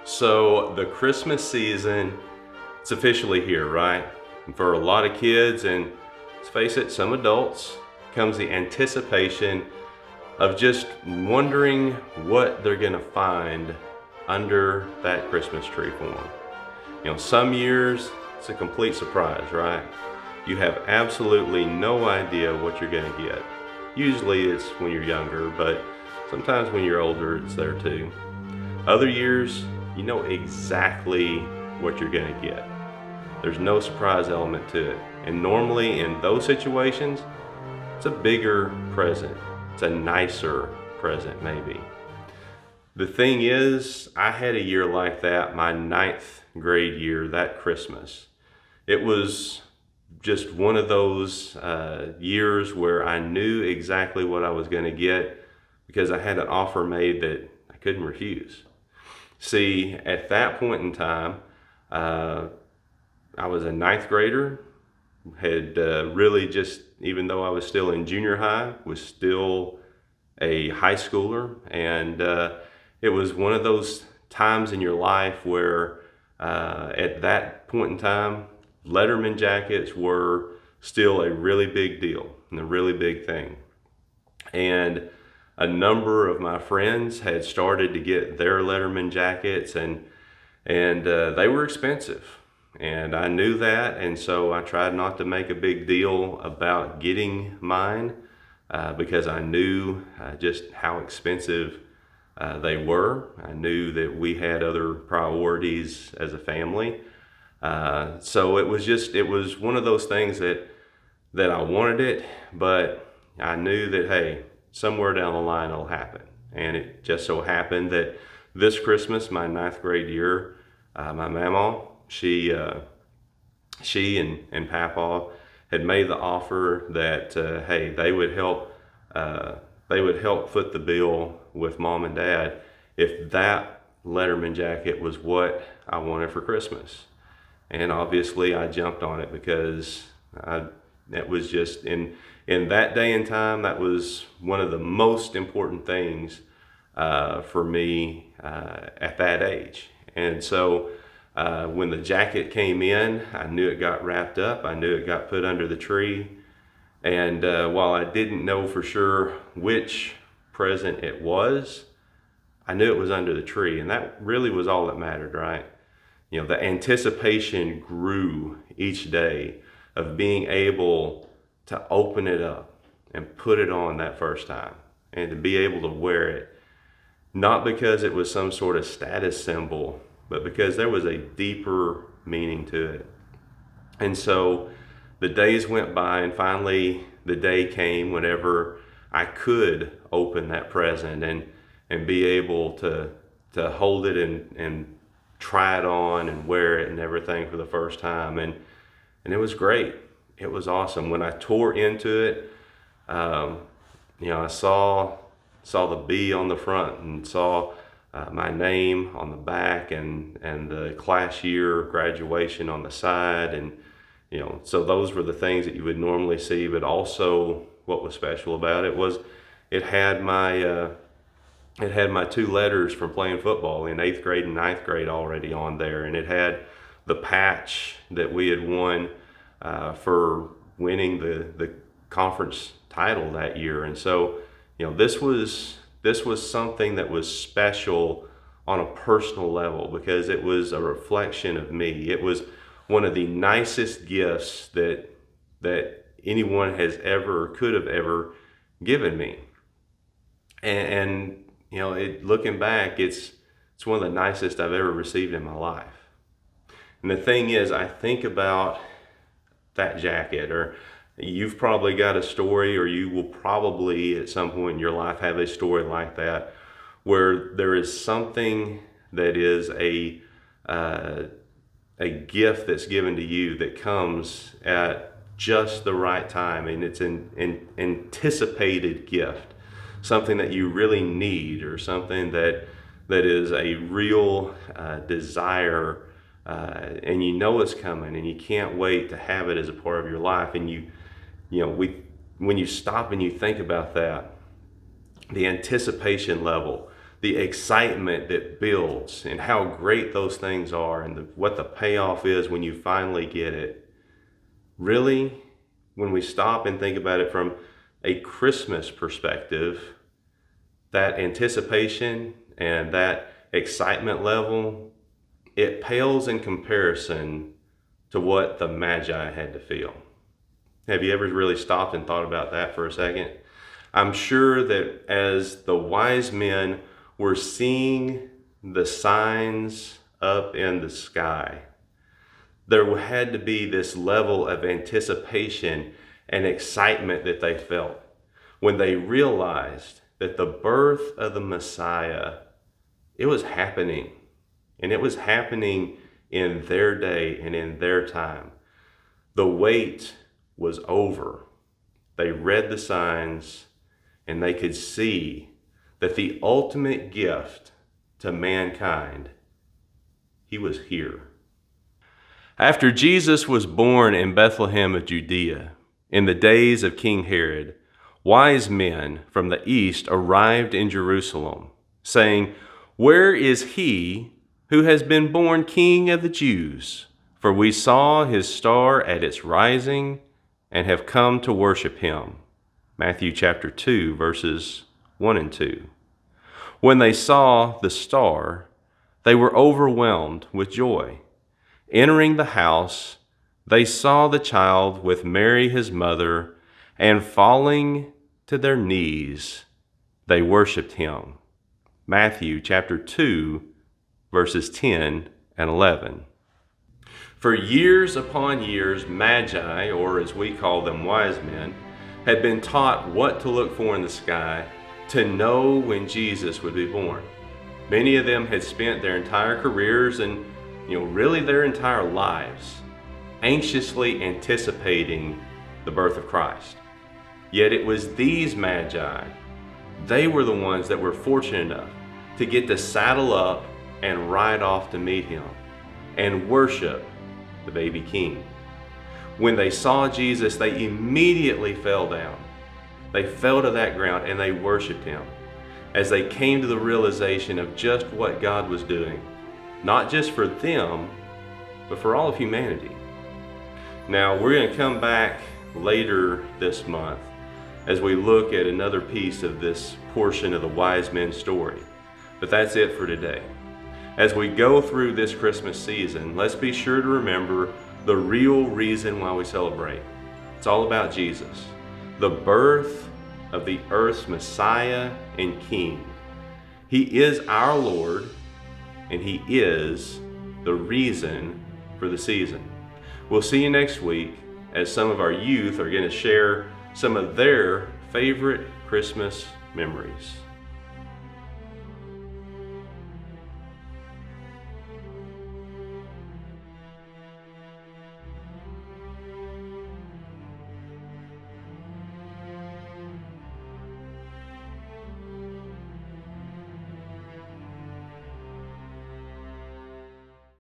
So the Christmas season, it's officially here, right? And for a lot of kids, and let's face it, some adults, comes the anticipation of just wondering what they're gonna find under that Christmas tree for them. Some years it's a complete surprise, right? You have absolutely no idea what you're gonna get. Usually it's when you're younger, but sometimes when you're older, it's there too. Other years, you know exactly what you're gonna get. There's no surprise element to it. And normally in those situations, it's a bigger present. It's a nicer present, maybe. The thing is, I had a year like that, my ninth grade year, that Christmas. It was just one of those years where I knew exactly what I was gonna get because I had an offer made that I couldn't refuse. See, at that point in time, I was a ninth grader, had really just, even though I was still in junior high, was still a high schooler. And it was one of those times in your life where at that point in time, Letterman jackets were still a really big deal and a really big thing. And a number of my friends had started to get their Letterman jackets, and they were expensive. And I knew that, and so I tried not to make a big deal about getting mine because I knew just how expensive they were. I knew that we had other priorities as a family. So it was one of those things that I wanted it, but I knew that, hey, somewhere down the line it'll happen. And it just so happened that this Christmas, my ninth grade year, my mama, she and Papa had made the offer that hey, they would help foot the bill with Mom and Dad if that Letterman jacket was what I wanted for Christmas. And obviously I jumped on it because it was just in that day and time, that was one of the most important things for me at that age. And so when the jacket came in, I knew it got wrapped up. I knew it got put under the tree. And while I didn't know for sure which present it was, I knew it was under the tree. And that really was all that mattered, right? The anticipation grew each day of being able to open it up and put it on that first time and to be able to wear it, not because it was some sort of status symbol, but because there was a deeper meaning to it. And so the days went by, and finally the day came whenever I could open that present and be able to hold it and try it on and wear it and everything for the first time. And it was great. It was awesome. When I tore into it, I saw the B on the front and saw my name on the back and the class year graduation on the side. And so those were the things that you would normally see, but also what was special about it was it had my two letters from playing football in 8th grade and ninth grade already on there, and it had the patch that we had won for winning the conference title that year. And so this was something that was special on a personal level because it was a reflection of me. It was one of the nicest gifts that anyone could have ever given me. And looking back, it's one of the nicest I've ever received in my life. And the thing is, I think about that jacket, or you've probably got a story, or you will probably at some point in your life have a story like that, where there is something that is a gift that's given to you that comes at just the right time, and it's an anticipated gift, something that you really need, or something that is a real desire, and it's coming, and you can't wait to have it as a part of your life. And when you stop and you think about that, the anticipation level, the excitement that builds and how great those things are and what the payoff is when you finally get it. Really, when we stop and think about it from a Christmas perspective, that anticipation and that excitement level, it pales in comparison to what the Magi had to feel. Have you ever really stopped and thought about that for a second? I'm sure that as the wise men were seeing the signs up in the sky, there had to be this level of anticipation and excitement that they felt when they realized that the birth of the Messiah, it was happening. And it was happening in their day and in their time. The wait was over. They read the signs and they could see that the ultimate gift to mankind, he was here. After Jesus was born in Bethlehem of Judea, in the days of King Herod, wise men from the east arrived in Jerusalem, saying, "Where is he who has been born King of the Jews? For we saw his star at its rising and have come to worship him." Matthew chapter 2, verses 1 and 2. When they saw the star, they were overwhelmed with joy. Entering the house, they saw the child with Mary his mother, and falling to their knees, they worshiped him. Matthew chapter 2, verses 10 and 11. For years upon years, Magi, or as we call them, wise men, had been taught what to look for in the sky to know when Jesus would be born. Many of them had spent their entire careers and really their entire lives anxiously anticipating the birth of Christ. Yet it was these Magi, they were the ones that were fortunate enough to get to saddle up and ride off to meet him and worship the baby king. When they saw Jesus, they immediately fell down. They fell to that ground and they worshiped him as they came to the realization of just what God was doing, not just for them, but for all of humanity. Now, we're going to come back later this month as we look at another piece of this portion of the wise men's story. But that's it for today. As we go through this Christmas season, let's be sure to remember the real reason why we celebrate. It's all about Jesus, the birth of the earth's Messiah and King. He is our Lord, and he is the reason for the season. We'll see you next week as some of our youth are going to share some of their favorite Christmas memories.